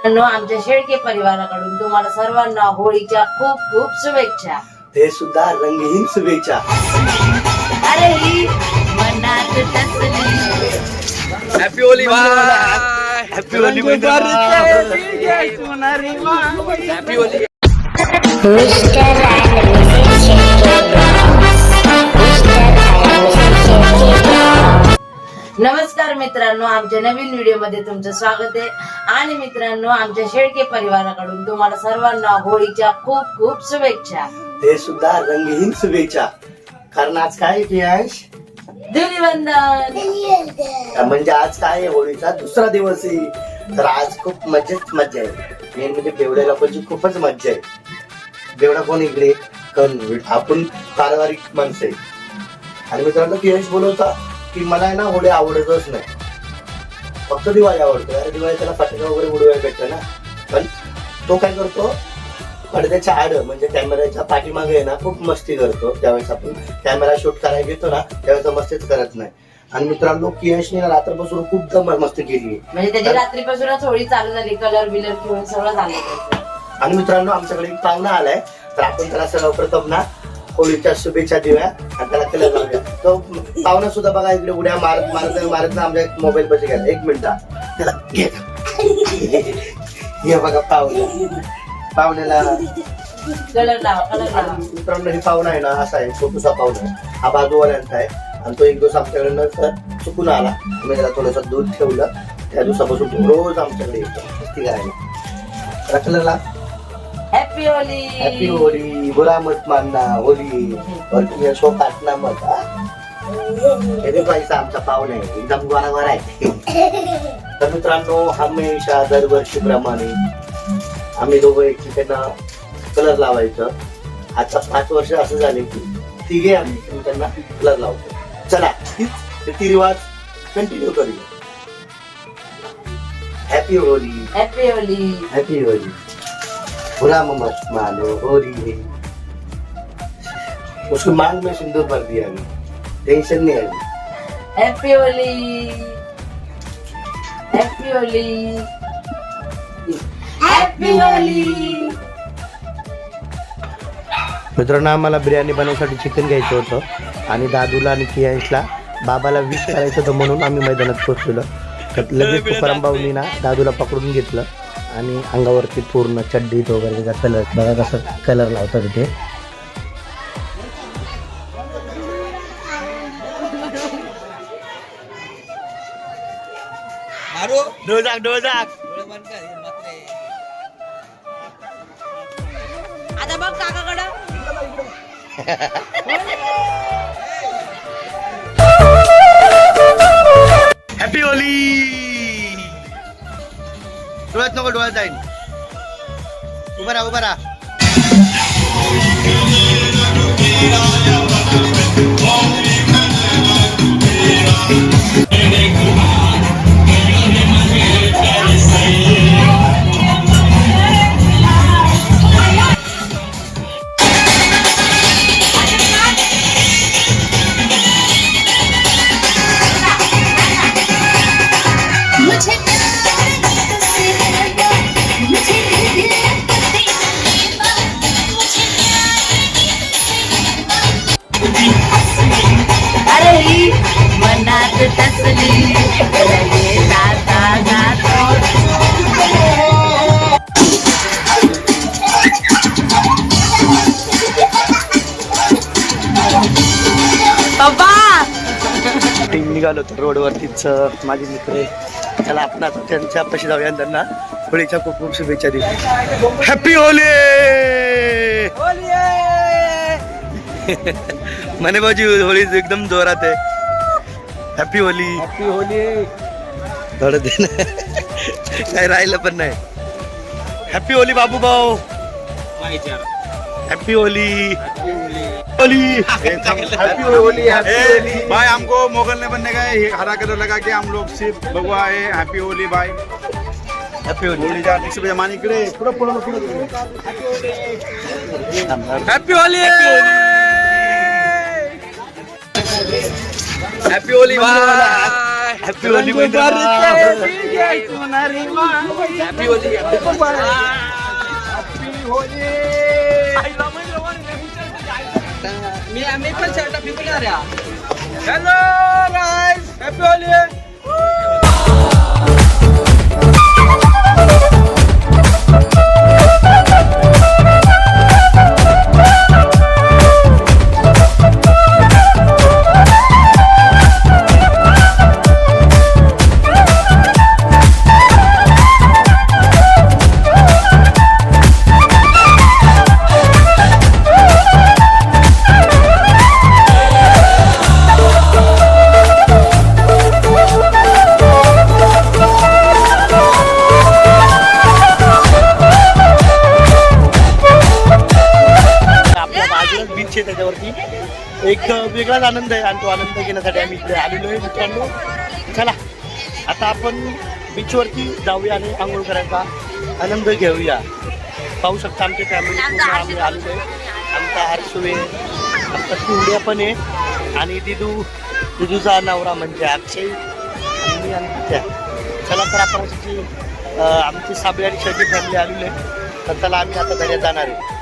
आमच्या शेळके परिवाराकडून तुम्हाला सर्वांना होळीच्या खूप खूप शुभेच्छा. ते सुद्धा रंगहीन शुभेच्छा. अरे ही मनात टचली. Happy Holi bye. Happy Holi happy Holi. नमस्कार मित्रांनो, आमच्या नवीन व्हिडिओ मध्ये तुमचं स्वागत आहे. आणि मित्रांनो, आमच्या शेळके परिवाराकडून तुम्हाला सर्वांना होळीच्या खूप खूप शुभेच्छा. ते सुद्धा रंगहीन शुभेच्छा. कारण आज काय आहे प्रियांश? धुलीवंदन. म्हणजे आज काय आहे? होळीचा दुसरा दिवस आहे. तर आज खूप मज्जा आहे. मेन म्हणजे बेवड्या लोकांची खूपच मज्जा आहे. बेवडा कोण इकडे? कारण आपण पारिवारिक माणसं आहे. आणि मित्रांनो, प्रियांश बोलवता की मला आहे ना होळी आवडतच नाही, फक्त दिवाळी आवडतो. अरे दिवाळी त्याला फटाके वगैरे उडवायला भेटतं ना. पण तो काय करतो, पडद्याच्या आड म्हणजे कॅमेऱ्याच्या पाठीमागे आहे ना खूप मस्ती करतो. त्यावेळेस आपण कॅमेरा शूट करायला घेतो ना त्यावेळेस मस्तीच करत नाही. आणि मित्रांनो, पियशने रात्रपासून खूप मस्ती केली. म्हणजे त्याची रात्रीपासूनच होळी चालू झाली. कलर बिलर घेऊन सगळं झालं. आणि मित्रांनो, आमच्याकडे एक पाहुणा आलाय, तर आपण त्याला सर्वप्रथम ना होळीच्या शुभेच्छा देऊया आणि त्याला कलर लावूया. तो पाहुणा सुद्धा बघा इकडे उड्या मारत ना आमच्या मोबाईल मध्ये घ्या. एक मिनिट त्याला हे बघा पाहुण्याला कलर लावा, कलर लावा. मित्रांनो, हे पाहुणा आहे ना असा आहे, छोटूसा पाहुणा आहे. हा बाजूवाल्यांचा आहे. आणि तो एक दिवस आमच्याकडे चुकून आला. आम्ही त्याला थोडंसं दूध ठेवलं. त्या दिवसापासून तो रोज आमच्याकडे येतो मस्ती करायला. कलरला हॅपी होली. Happy Holy. बुरा मत मानना होली और तुम्ही शो काटना मत. हे पैसा आमचा पाहुणा आहे, एकदम गोरावर आहे. तर मित्रांनो, हमेशा दरवर्षीप्रमाणे आम्ही दोघं एकमेकांना कलर लावायचं. आता 5 वर्ष असं झाले की तिघे आम्ही त्यांना कलर लावतो. चला ती रिवाज कंटिन्यू करूया. Happy Holi. Happy Holi. Happy Holy. बुरा मत मानो होली. उसको मांग में सिंदूर भर दिया अभी, टेंशन नहीं है. Happy Holi. Happy Holi. Happy Holy. मित्रांनो, आम्हाला बिर्याणी बनवण्यासाठी चिकन घ्यायचं होतं आणि दादूला आणि पियांशला बाबाला विश करायचं होतं म्हणून आम्ही मैदानात पोहोचलो. तर लगेच तुकारामबाऊंनी ना दादूला पकडून घेतलं आणि अंगावरती पूर्ण चड्डीत वगैरे त्याचा कलर बघा कसं कलर लावतात ते. डोळजाक आता बघ काकाकडं. Happy Holy. डोळ्यात नको, डोळ्यात जाईल. उभा राहा, उभा राहा. अरे ही मनात टचली. लगे जाता जातो. पप्पा निघालो तर रोडवरतीच माझे मित्र आहे. त्याला आपण आता त्यांच्या पाशी जाऊया आणि त्यांना होळीच्या खूप खूप शुभेच्छा देऊ. Happy Holy. मने बाजू होळी एकदम जोरात आहे. हॅपी होली. Happy Holy. थोडं दे ना, काय राहिलं पण नाही. हॅपी होली बाबू भाऊ. Happy Holy. Holy happy Holy भाई। हमको मोगल ने बनने का है, हरा कलर लगा के हम लोग सिर्फ भगवा है। हैप्पी होली भाई। हैप्पी होली होली जा नेक्स्ट जमाने इकडे पुढे पुढे हॅपी होली. हॅपी होली भाई. हॅपी होली हॅपी होली मी पण शर्ट पिकणार हॅलो गाईस हॅपी होली बीच आहे त्याच्यावरती एक वेगळाच आनंद आहे आणि तो आनंद घेण्यासाठी आम्ही इकडे आलेलो आहे मित्रांनो. चला आता आपण बीचवरती जाऊया आणि आंघोळ करायचा आनंद घेऊया. पाहू शकता आमच्या फॅमिली आम्ही आलेलो आहे. आमचा हर्षवे आमचा कुंड्या पण आहे आणि दिदूचा नवरा म्हणजे अक्षय आणि मी आणि त्या. चला तर आपण आमची साबळे आणि शेवटी फॅमिली आलेली आहे. तर चला आम्ही आता दर्यात जाणार आहे.